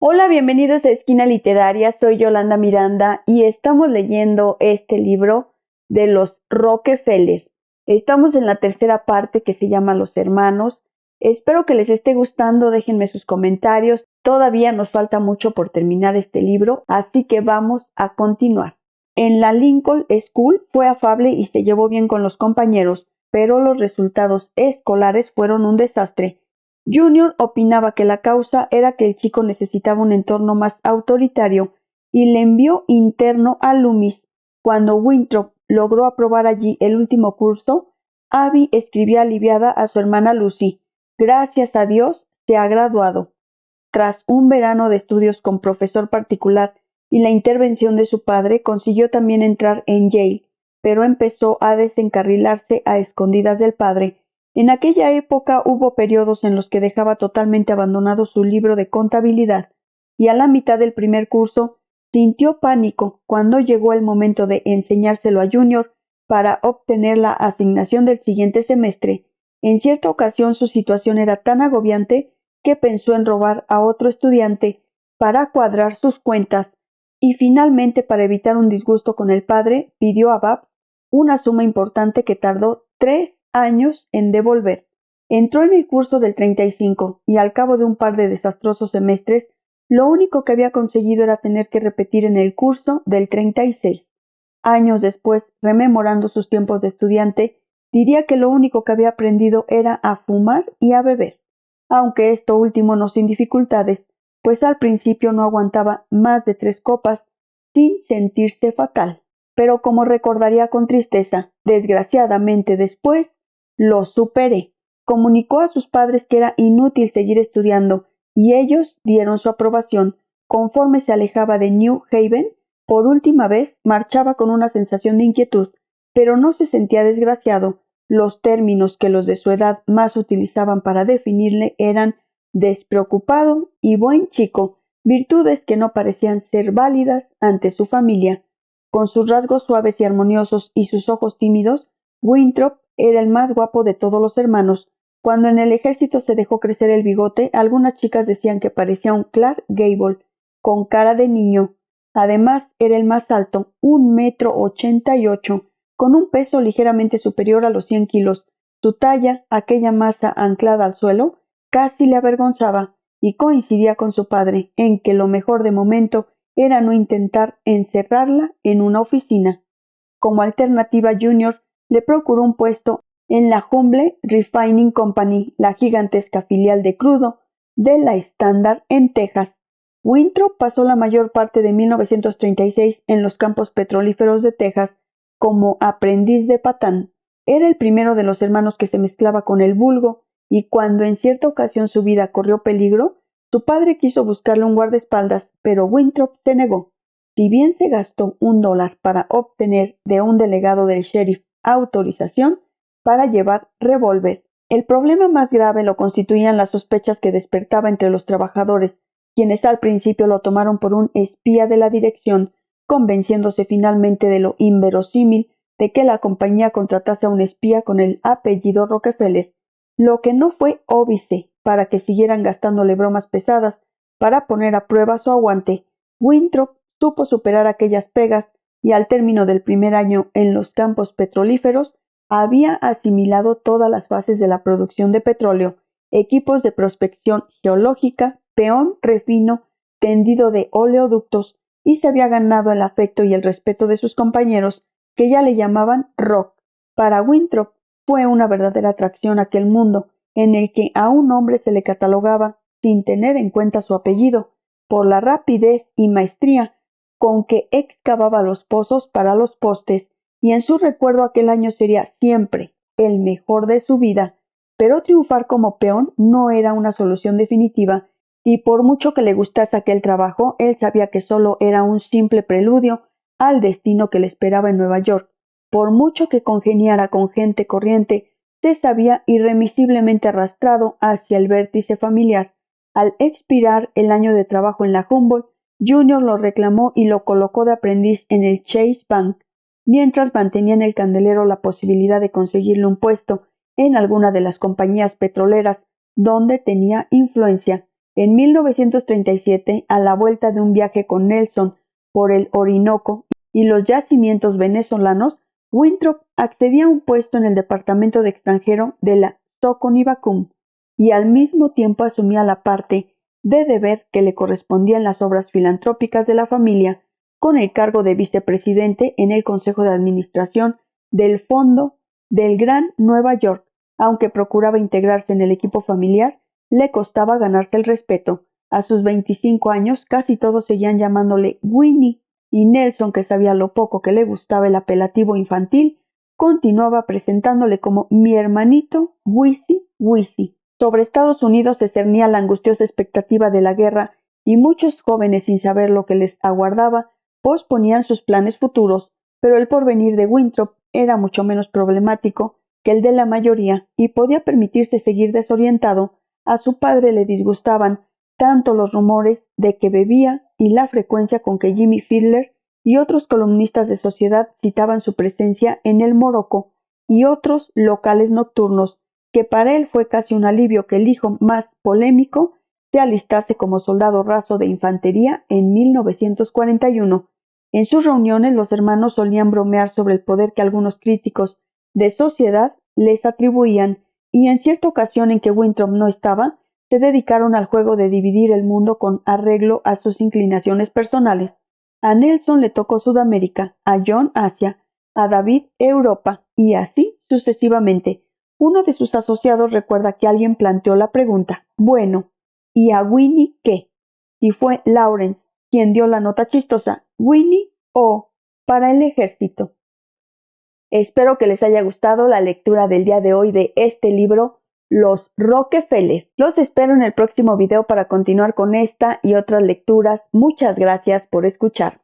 Hola, bienvenidos a Esquina Literaria, soy Yolanda Miranda y estamos leyendo este libro de los Rockefeller. Estamos en la tercera parte que se llama Los Hermanos. Espero que les esté gustando, déjenme sus comentarios. Todavía nos falta mucho por terminar este libro, así que vamos a continuar. En la Lincoln School fue afable y se llevó bien con los compañeros, pero los resultados escolares fueron un desastre. Junior opinaba que la causa era que el chico necesitaba un entorno más autoritario y le envió interno a Loomis. Cuando Winthrop logró aprobar allí el último curso, Abby escribía aliviada a su hermana Lucy: «Gracias a Dios, se ha graduado». Tras un verano de estudios con profesor particular y la intervención de su padre, consiguió también entrar en Yale, pero empezó a desencarrilarse a escondidas del padre. En aquella época hubo periodos en los que dejaba totalmente abandonado su libro de contabilidad, y a la mitad del primer curso sintió pánico cuando llegó el momento de enseñárselo a Junior para obtener la asignación del siguiente semestre. En cierta ocasión su situación era tan agobiante que pensó en robar a otro estudiante para cuadrar sus cuentas, y finalmente, para evitar un disgusto con el padre, pidió a Babs una suma importante que tardó 3 años en devolver. Entró en el curso del 35 y al cabo de un par de desastrosos semestres, lo único que había conseguido era tener que repetir en el curso del 36. Años después, rememorando sus tiempos de estudiante, diría que lo único que había aprendido era a fumar y a beber, aunque esto último no sin dificultades, pues al principio no aguantaba más de 3 copas sin sentirse fatal. Pero como recordaría con tristeza, desgraciadamente después lo superé. Comunicó a sus padres que era inútil seguir estudiando y ellos dieron su aprobación. Conforme se alejaba de New Haven, por última vez marchaba con una sensación de inquietud, pero no se sentía desgraciado. Los términos que los de su edad más utilizaban para definirle eran despreocupado y buen chico, virtudes que no parecían ser válidas ante su familia. Con sus rasgos suaves y armoniosos y sus ojos tímidos, Winthrop era el más guapo de todos los hermanos. Cuando en el ejército se dejó crecer el bigote, algunas chicas decían que parecía un Clark Gable, con cara de niño. Además, era el más alto, 1,88 m, con un peso ligeramente superior a los 100 kilos. Su talla, aquella masa anclada al suelo, casi le avergonzaba, y coincidía con su padre en que lo mejor de momento era no intentar encerrarla en una oficina. Como alternativa, Junior le procuró un puesto en la Humble Refining Company, la gigantesca filial de crudo de la Standard en Texas. Winthrop pasó la mayor parte de 1936 en los campos petrolíferos de Texas como aprendiz de patán. Era el primero de los hermanos que se mezclaba con el vulgo, y cuando en cierta ocasión su vida corrió peligro, su padre quiso buscarle un guardaespaldas, pero Winthrop se negó. Si bien se gastó $1 para obtener de un delegado del sheriff autorización para llevar revólver, el problema más grave lo constituían las sospechas que despertaba entre los trabajadores, quienes al principio lo tomaron por un espía de la dirección, convenciéndose finalmente de lo inverosímil de que la compañía contratase a un espía con el apellido Rockefeller, lo que no fue óbice para que siguieran gastándole bromas pesadas para poner a prueba su aguante. Winthrop supo superar aquellas pegas y al término del primer año en los campos petrolíferos había asimilado todas las fases de la producción de petróleo, equipos de prospección geológica, peón, refino, tendido de oleoductos, y se había ganado el afecto y el respeto de sus compañeros, que ya le llamaban Rock. Para Winthrop fue una verdadera atracción aquel mundo en el que a un hombre se le catalogaba, sin tener en cuenta su apellido, por la rapidez y maestría con que excavaba los pozos para los postes, y en su recuerdo aquel año sería siempre el mejor de su vida. Pero triunfar como peón no era una solución definitiva, y por mucho que le gustase aquel trabajo, él sabía que solo era un simple preludio al destino que le esperaba en Nueva York. Por mucho que congeniara con gente corriente, se sabía irremisiblemente arrastrado hacia el vértice familiar. Al expirar el año de trabajo en la Humboldt, Junior lo reclamó y lo colocó de aprendiz en el Chase Bank, mientras mantenía en el candelero la posibilidad de conseguirle un puesto en alguna de las compañías petroleras donde tenía influencia. En 1937, a la vuelta de un viaje con Nelson por el Orinoco y los yacimientos venezolanos, Winthrop accedía a un puesto en el Departamento de Extranjero de la Soconivacum y al mismo tiempo asumía la parte de deber que le correspondía en las obras filantrópicas de la familia, con el cargo de vicepresidente en el Consejo de Administración del Fondo del Gran Nueva York. Aunque procuraba integrarse en el equipo familiar, le costaba ganarse el respeto. A sus 25 años, casi todos seguían llamándole Winnie, y Nelson, que sabía lo poco que le gustaba el apelativo infantil, continuaba presentándole como mi hermanito Wisi Wisi. Sobre Estados Unidos se cernía la angustiosa expectativa de la guerra y muchos jóvenes, sin saber lo que les aguardaba, posponían sus planes futuros, pero el porvenir de Winthrop era mucho menos problemático que el de la mayoría y podía permitirse seguir desorientado. A su padre le disgustaban tanto los rumores de que bebía y la frecuencia con que Jimmy Fiedler y otros columnistas de sociedad citaban su presencia en el Morocco y otros locales nocturnos, que para él fue casi un alivio que el hijo más polémico se alistase como soldado raso de infantería en 1941. En sus reuniones los hermanos solían bromear sobre el poder que algunos críticos de sociedad les atribuían, y en cierta ocasión en que Winthrop no estaba, se dedicaron al juego de dividir el mundo con arreglo a sus inclinaciones personales. A Nelson le tocó Sudamérica, a John Asia, a David Europa, y así sucesivamente. Uno de sus asociados recuerda que alguien planteó la pregunta, bueno, ¿y a Winnie qué? Y fue Lawrence quien dio la nota chistosa, Winnie o para el ejército. Espero que les haya gustado la lectura del día de hoy de este libro, Los Rockefeller. Los espero en el próximo video para continuar con esta y otras lecturas. Muchas gracias por escuchar.